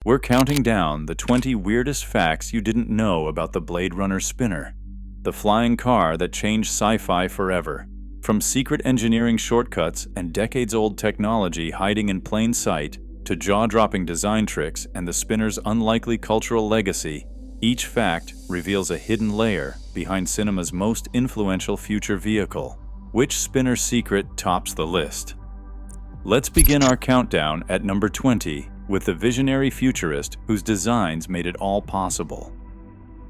We're counting down the 20 weirdest facts you didn't know about the Blade Runner spinner, the flying car that changed sci-fi forever. From secret engineering shortcuts and decades-old technology hiding in plain sight to jaw-dropping design tricks and the spinner's unlikely cultural legacy, each fact reveals a hidden layer behind cinema's most influential future vehicle. Which spinner secret tops the list? Let's begin our countdown at number 20 with the visionary futurist whose designs made it all possible.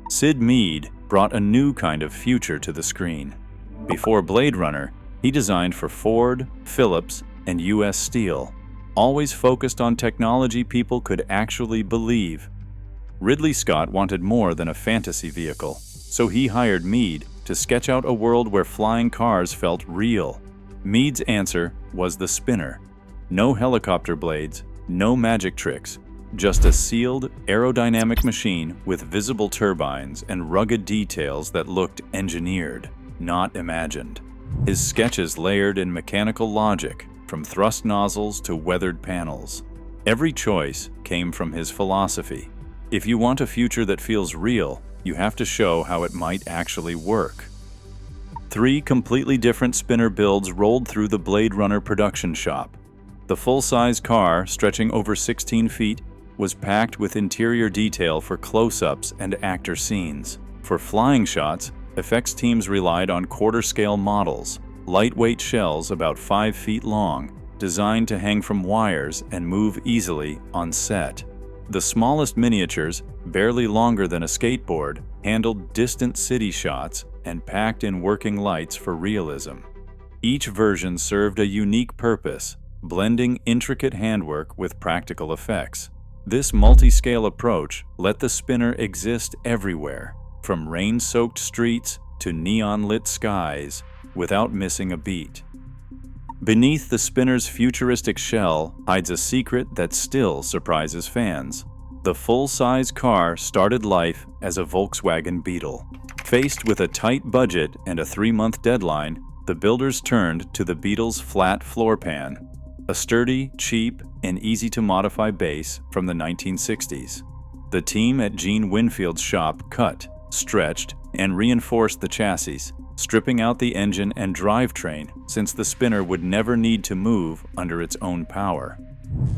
Syd Mead brought a new kind of future to the screen. Before Blade Runner, he designed for Ford, Philips, and US Steel, always focused on technology people could actually believe. Ridley Scott wanted more than a fantasy vehicle, so he hired Mead to sketch out a world where flying cars felt real. Mead's answer was the spinner. No helicopter blades, no magic tricks, just a sealed, aerodynamic machine with visible turbines and rugged details that looked engineered, not imagined. His sketches layered in mechanical logic, from thrust nozzles to weathered panels. Every choice came from his philosophy. If you want a future that feels real, you have to show how it might actually work. 3 completely different spinner builds rolled through the Blade Runner production shop. The full-size car, stretching over 16 feet, was packed with interior detail for close-ups and actor scenes. For flying shots, effects teams relied on quarter-scale models, lightweight shells about 5 feet long, designed to hang from wires and move easily on set. The smallest miniatures, barely longer than a skateboard, handled distant city shots and packed in working lights for realism. Each version served a unique purpose, blending intricate handwork with practical effects. This multi-scale approach let the spinner exist everywhere, from rain-soaked streets to neon-lit skies, without missing a beat. Beneath the spinner's futuristic shell hides a secret that still surprises fans. The full-size car started life as a Volkswagen Beetle. Faced with a tight budget and a 3-month deadline, the builders turned to the Beetle's flat floor pan, a sturdy, cheap, and easy-to-modify base from the 1960s. The team at Gene Winfield's shop cut, stretched, and reinforced the chassis, stripping out the engine and drivetrain since the spinner would never need to move under its own power.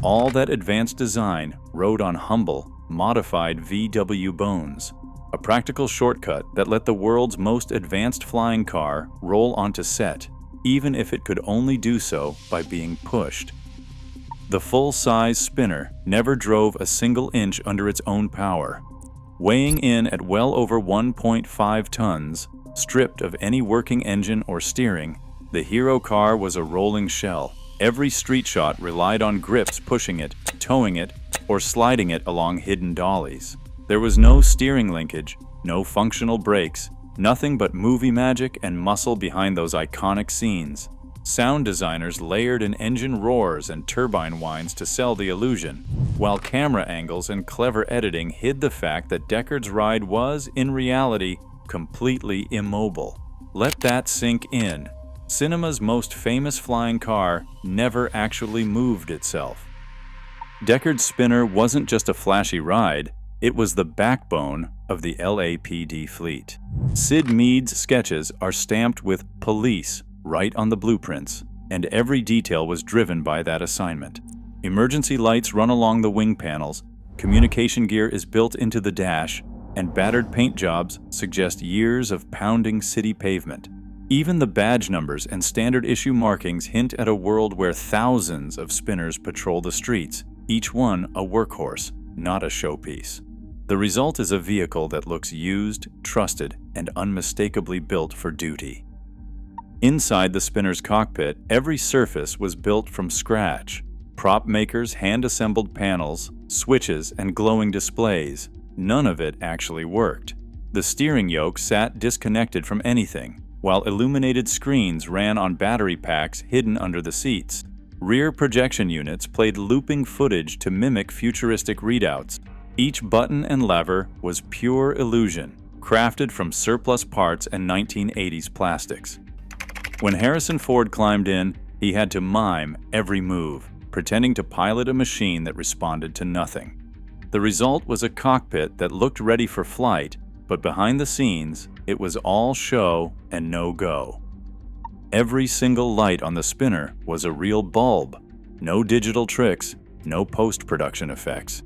All that advanced design rode on humble, modified VW bones, a practical shortcut that let the world's most advanced flying car roll onto set, even if it could only do so by being pushed. The full-size spinner never drove a single inch under its own power. Weighing in at well over 1.5 tons, stripped of any working engine or steering, the hero car was a rolling shell. Every street shot relied on grips pushing it, towing it, or sliding it along hidden dollies. There was no steering linkage, no functional brakes, nothing but movie magic and muscle behind those iconic scenes. Sound designers layered in engine roars and turbine whines to sell the illusion, while camera angles and clever editing hid the fact that Deckard's ride was, in reality, completely immobile. Let that sink in. Cinema's most famous flying car never actually moved itself. Deckard's spinner wasn't just a flashy ride, it was the backbone of the LAPD fleet. Syd Mead's sketches are stamped with police right on the blueprints, and every detail was driven by that assignment. Emergency lights run along the wing panels, communication gear is built into the dash, and battered paint jobs suggest years of pounding city pavement. Even the badge numbers and standard issue markings hint at a world where thousands of spinners patrol the streets, each one a workhorse, not a showpiece. The result is a vehicle that looks used, trusted, and unmistakably built for duty. Inside the spinner's cockpit, every surface was built from scratch. Prop makers hand-assembled panels, switches, and glowing displays. None of it actually worked. The steering yoke sat disconnected from anything, while illuminated screens ran on battery packs hidden under the seats. Rear projection units played looping footage to mimic futuristic readouts. Each button and lever was pure illusion, crafted from surplus parts and 1980s plastics. When Harrison Ford climbed in, he had to mime every move, pretending to pilot a machine that responded to nothing. The result was a cockpit that looked ready for flight, but behind the scenes, it was all show and no go. Every single light on the spinner was a real bulb. No digital tricks, no post-production effects.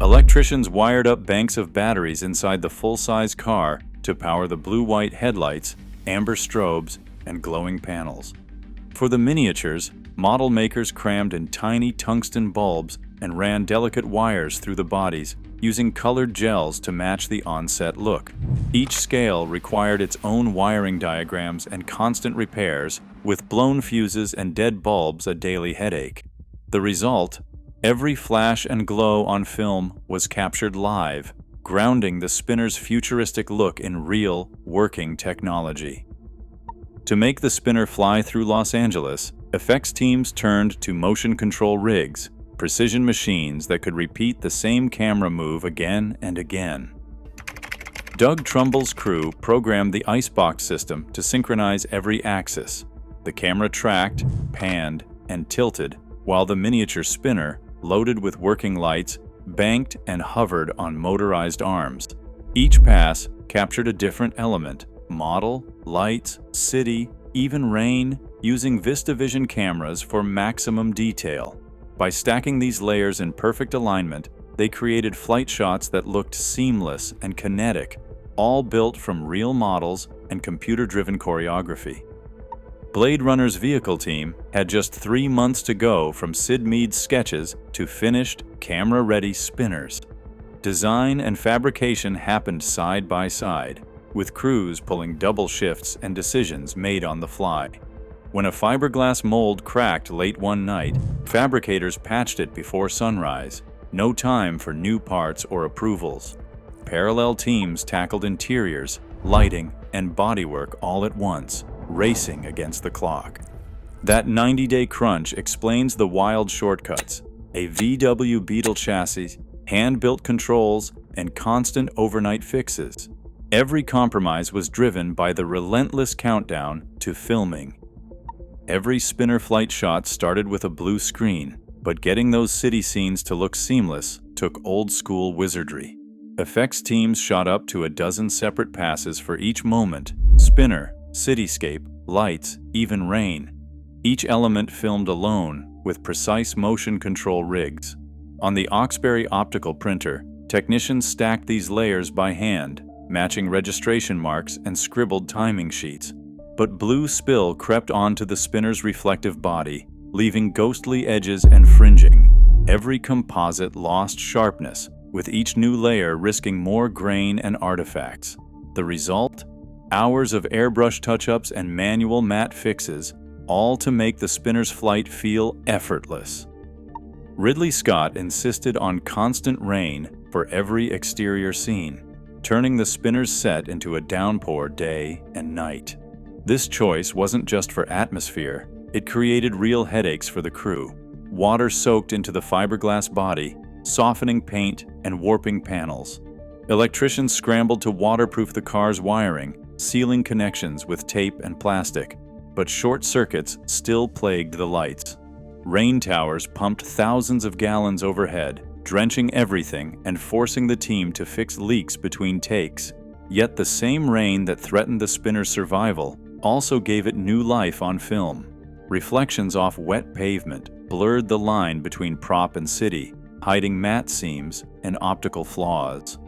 Electricians wired up banks of batteries inside the full-size car to power the blue-white headlights, amber strobes, and glowing panels. For the miniatures, model makers crammed in tiny tungsten bulbs and ran delicate wires through the bodies, using colored gels to match the on-set look. Each scale required its own wiring diagrams and constant repairs, with blown fuses and dead bulbs a daily headache. The result? Every flash and glow on film was captured live, grounding the spinner's futuristic look in real, working technology. To make the spinner fly through Los Angeles, effects teams turned to motion control rigs, precision machines that could repeat the same camera move again and again. Doug Trumbull's crew programmed the icebox system to synchronize every axis. The camera tracked, panned, and tilted, while the miniature spinner, loaded with working lights, banked and hovered on motorized arms. Each pass captured a different element: model, lights, city, even rain, using VistaVision cameras for maximum detail. By stacking these layers in perfect alignment, they created flight shots that looked seamless and kinetic, all built from real models and computer-driven choreography. Blade Runner's vehicle team had just 3 months to go from Syd Mead's sketches to finished, camera-ready spinners. Design and fabrication happened side by side, with crews pulling double shifts and decisions made on the fly. When a fiberglass mold cracked late one night, fabricators patched it before sunrise. No time for new parts or approvals. Parallel teams tackled interiors, lighting, and bodywork all at once, racing against the clock. That 90-day crunch explains the wild shortcuts: a VW Beetle chassis, hand-built controls, and constant overnight fixes. Every compromise was driven by the relentless countdown to filming. Every spinner flight shot started with a blue screen, but getting those city scenes to look seamless took old-school wizardry. Effects teams shot up to a dozen separate passes for each moment: spinner, cityscape, lights, even rain. Each element filmed alone with precise motion control rigs. On the Oxbury optical printer, technicians stacked these layers by hand, matching registration marks and scribbled timing sheets. But blue spill crept onto the spinner's reflective body, leaving ghostly edges and fringing. Every composite lost sharpness, with each new layer risking more grain and artifacts. The result? Hours of airbrush touch-ups and manual matte fixes, all to make the spinner's flight feel effortless. Ridley Scott insisted on constant rain for every exterior scene, turning the spinner's set into a downpour day and night. This choice wasn't just for atmosphere, it created real headaches for the crew. Water soaked into the fiberglass body, softening paint and warping panels. Electricians scrambled to waterproof the car's wiring, sealing connections with tape and plastic, but short circuits still plagued the lights. Rain towers pumped thousands of gallons overhead, drenching everything and forcing the team to fix leaks between takes. Yet the same rain that threatened the spinner's survival also gave it new life on film. Reflections off wet pavement blurred the line between prop and city, hiding matte seams and optical flaws.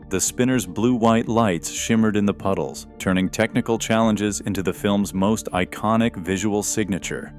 The spinner's blue-white lights shimmered in the puddles, turning technical challenges into the film's most iconic visual signature.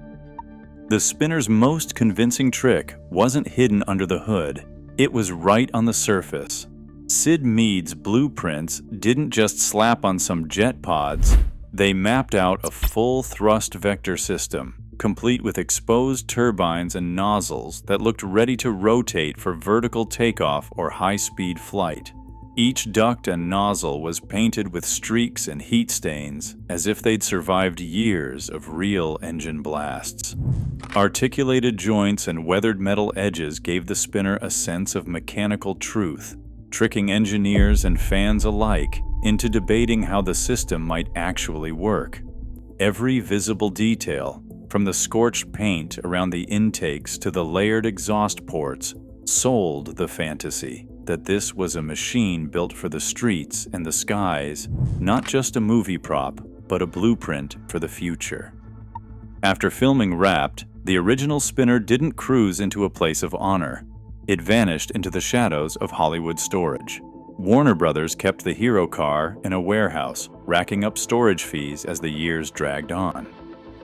The spinner's most convincing trick wasn't hidden under the hood, it was right on the surface. Syd Mead's blueprints didn't just slap on some jet pods, they mapped out a full thrust vector system, complete with exposed turbines and nozzles that looked ready to rotate for vertical takeoff or high-speed flight. Each duct and nozzle was painted with streaks and heat stains, as if they'd survived years of real engine blasts. Articulated joints and weathered metal edges gave the spinner a sense of mechanical truth, tricking engineers and fans alike into debating how the system might actually work. Every visible detail, from the scorched paint around the intakes to the layered exhaust ports, sold the fantasy. that this was a machine built for the streets and the skies, not just a movie prop, but a blueprint for the future. After filming Wrapped, the original spinner didn't cruise into a place of honor. It vanished into the shadows of Hollywood storage. Warner Brothers kept the hero car in a warehouse, racking up storage fees as the years dragged on.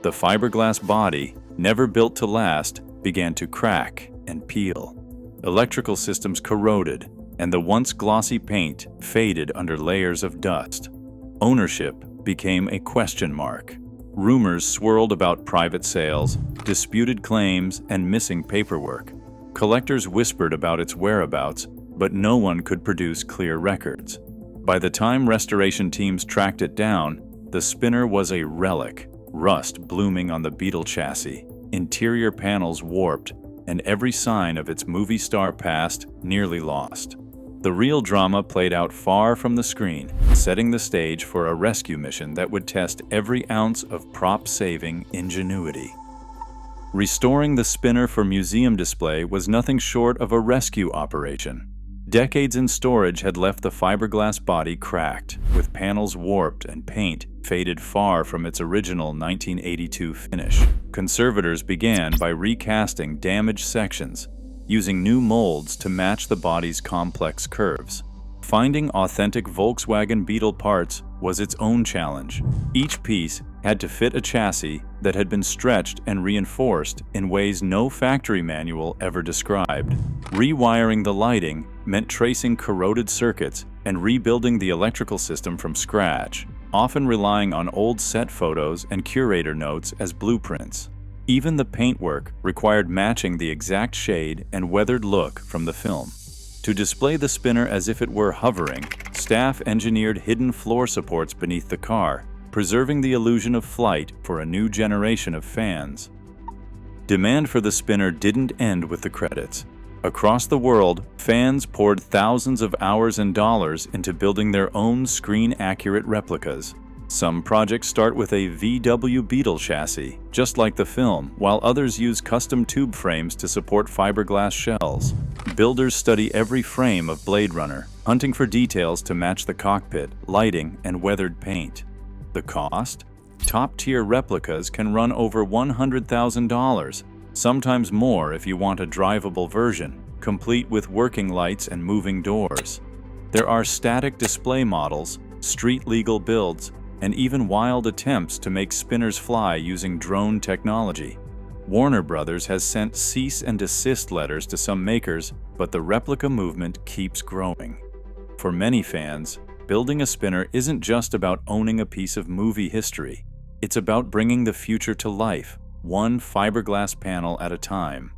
The fiberglass body, never built to last, began to crack and peel. Electrical systems corroded, and the once glossy paint faded under layers of dust. Ownership became a question mark. Rumors swirled about private sales, disputed claims, and missing paperwork. Collectors whispered about its whereabouts, but no one could produce clear records. By the time restoration teams tracked it down, the spinner was a relic, rust blooming on the Beetle chassis, interior panels warped, and every sign of its movie star past nearly lost. The real drama played out far from the screen, setting the stage for a rescue mission that would test every ounce of prop-saving ingenuity. Restoring the spinner for museum display was nothing short of a rescue operation. Decades in storage had left the fiberglass body cracked, with panels warped and paint faded far from its original 1982 finish. Conservators began by recasting damaged sections, using new molds to match the body's complex curves. Finding authentic Volkswagen Beetle parts was its own challenge. Each piece had to fit a chassis that had been stretched and reinforced in ways no factory manual ever described. Rewiring the lighting meant tracing corroded circuits and rebuilding the electrical system from scratch, often relying on old set photos and curator notes as blueprints. Even the paintwork required matching the exact shade and weathered look from the film. To display the spinner as if it were hovering, staff engineered hidden floor supports beneath the car, preserving the illusion of flight for a new generation of fans. Demand for the spinner didn't end with the credits. Across the world, fans poured thousands of hours and dollars into building their own screen-accurate replicas. Some projects start with a VW Beetle chassis, just like the film, while others use custom tube frames to support fiberglass shells. Builders study every frame of Blade Runner, hunting for details to match the cockpit, lighting, and weathered paint. The cost? Top-tier replicas can run over $100,000, sometimes more if you want a drivable version, complete with working lights and moving doors. There are static display models, street-legal builds, and even wild attempts to make spinners fly using drone technology. Warner Brothers has sent cease and desist letters to some makers, but the replica movement keeps growing. For many fans, building a spinner isn't just about owning a piece of movie history. It's about bringing the future to life, one fiberglass panel at a time.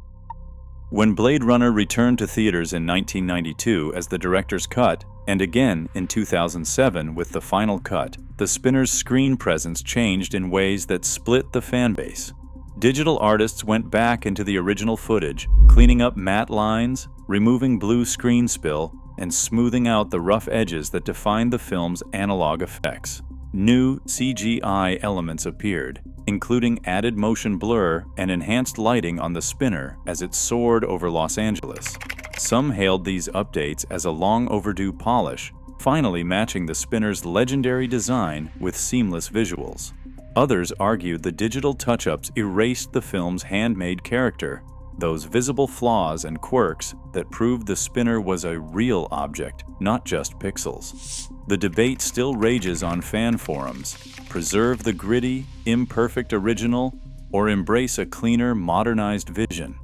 When Blade Runner returned to theaters in 1992 as the director's cut, and again in 2007 with the final cut, the spinner's screen presence changed in ways that split the fanbase. Digital artists went back into the original footage, cleaning up matte lines, removing blue screen spill, and smoothing out the rough edges that defined the film's analog effects. New CGI elements appeared, including added motion blur and enhanced lighting on the spinner as it soared over Los Angeles. Some hailed these updates as a long-overdue polish, finally matching the spinner's legendary design with seamless visuals. Others argued the digital touch-ups erased the film's handmade character, those visible flaws and quirks that proved the spinner was a real object, not just pixels. The debate still rages on fan forums: preserve the gritty, imperfect original, or embrace a cleaner, modernized vision.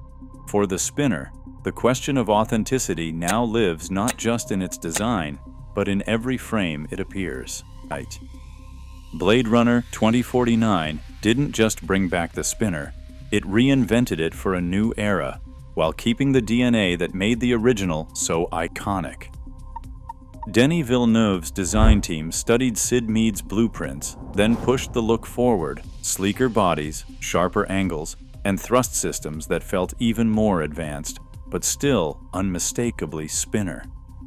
For the spinner, the question of authenticity now lives not just in its design, but in every frame it appears. Blade Runner 2049 didn't just bring back the spinner, it reinvented it for a new era, while keeping the DNA that made the original so iconic. Denis Villeneuve's design team studied Syd Mead's blueprints, then pushed the look forward: sleeker bodies, sharper angles, and thrust systems that felt even more advanced, but still unmistakably spinner.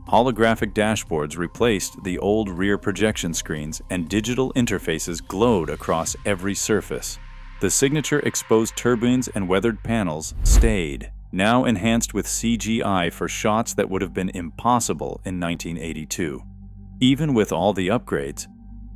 Holographic dashboards replaced the old rear projection screens, and digital interfaces glowed across every surface. The signature exposed turbines and weathered panels stayed, now enhanced with CGI for shots that would have been impossible in 1982. Even with all the upgrades,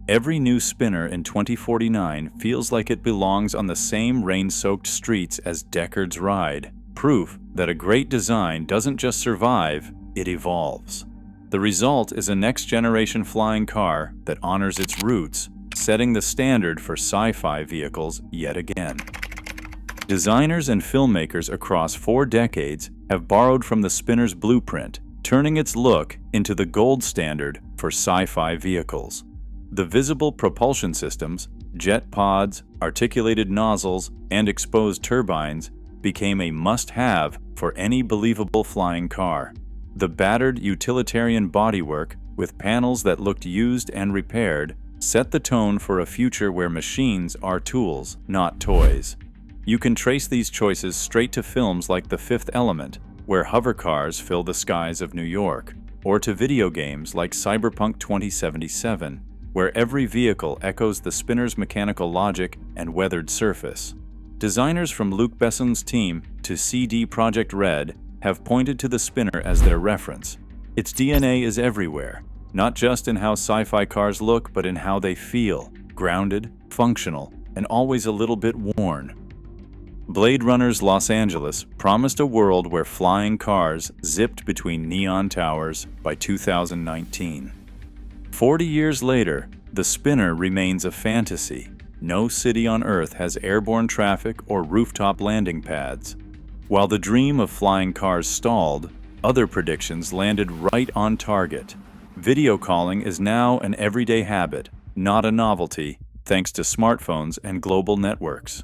every new spinner in 2049 feels like it belongs on the same rain-soaked streets as Deckard's ride, proof that a great design doesn't just survive, it evolves. The result is a next-generation flying car that honors its roots, setting the standard for sci-fi vehicles yet again. Designers and filmmakers across 4 decades have borrowed from the spinner's blueprint, turning its look into the gold standard for sci-fi vehicles. The visible propulsion systems, jet pods, articulated nozzles, and exposed turbines became a must-have for any believable flying car. The battered utilitarian bodywork, with panels that looked used and repaired, set the tone for a future where machines are tools, not toys. You can trace these choices straight to films like The Fifth Element, where hovercars fill the skies of New York, or to video games like Cyberpunk 2077, where every vehicle echoes the spinner's mechanical logic and weathered surface. Designers from Luc Besson's team to CD Projekt Red have pointed to the spinner as their reference. Its DNA is everywhere, not just in how sci-fi cars look, but in how they feel, grounded, functional, and always a little bit worn. Blade Runner's Los Angeles promised a world where flying cars zipped between neon towers by 2019. 40 years later, the spinner remains a fantasy. No city on Earth has airborne traffic or rooftop landing pads. While the dream of flying cars stalled, other predictions landed right on target. Video calling is now an everyday habit, not a novelty, thanks to smartphones and global networks.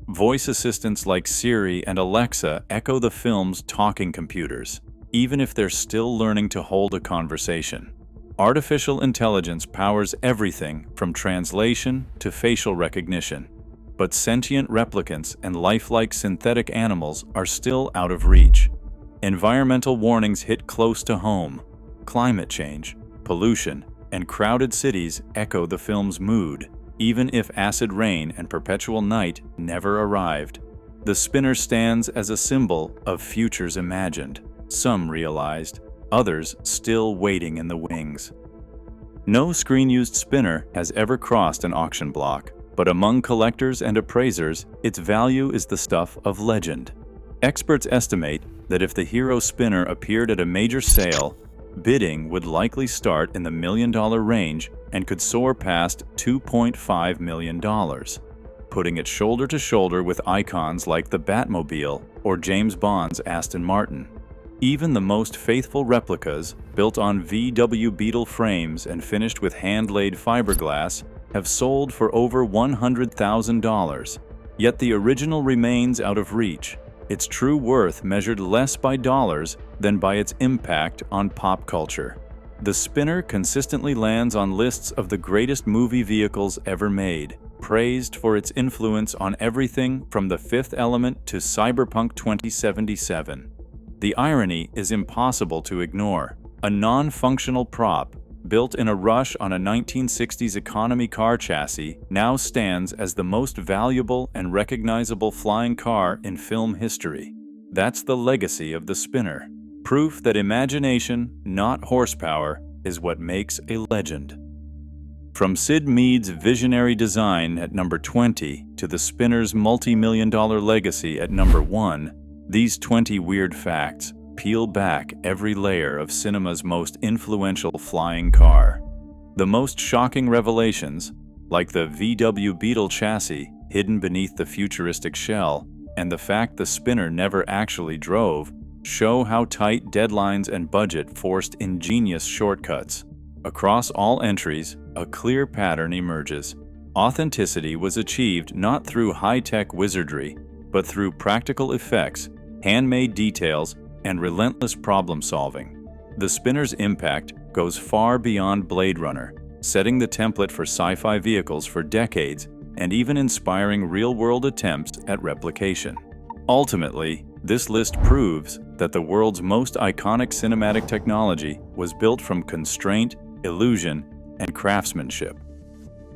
Voice assistants like Siri and Alexa echo the film's talking computers, even if they're still learning to hold a conversation. Artificial intelligence powers everything from translation to facial recognition, but sentient replicants and lifelike synthetic animals are still out of reach. Environmental warnings hit close to home. Climate change, pollution, and crowded cities echo the film's mood, even if acid rain and perpetual night never arrived. The spinner stands as a symbol of futures imagined, some realized, others still waiting in the wings. No screen-used spinner has ever crossed an auction block, but among collectors and appraisers, its value is the stuff of legend. Experts estimate that if the hero spinner appeared at a major sale, bidding would likely start in the $1 million range and could soar past $2.5 million, putting it shoulder to shoulder with icons like the Batmobile or James Bond's Aston Martin. Even the most faithful replicas, built on VW Beetle frames and finished with hand-laid fiberglass, have sold for over $100,000. Yet the original remains out of reach, its true worth measured less by dollars than by its impact on pop culture. The spinner consistently lands on lists of the greatest movie vehicles ever made, praised for its influence on everything from The Fifth Element to Cyberpunk 2077. The irony is impossible to ignore. A non-functional prop, built in a rush on a 1960s economy car chassis, now stands as the most valuable and recognizable flying car in film history. That's the legacy of the spinner. Proof that imagination, not horsepower, is what makes a legend. From Syd Mead's visionary design at number 20 to the spinner's multi-million-dollar legacy at number 1, these 20 weird facts peel back every layer of cinema's most influential flying car. The most shocking revelations, like the VW Beetle chassis hidden beneath the futuristic shell, and the fact the spinner never actually drove, show how tight deadlines and budget forced ingenious shortcuts. Across all entries, a clear pattern emerges. Authenticity was achieved not through high-tech wizardry, but through practical effects, handmade details, and relentless problem-solving. The spinner's impact goes far beyond Blade Runner, setting the template for sci-fi vehicles for decades and even inspiring real-world attempts at replication. Ultimately, this list proves that the world's most iconic cinematic technology was built from constraint, illusion, and craftsmanship.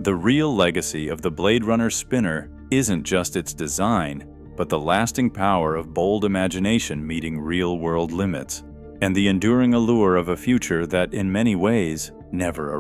The real legacy of the Blade Runner spinner isn't just its design, but the lasting power of bold imagination meeting real-world limits, and the enduring allure of a future that, in many ways, never arrived.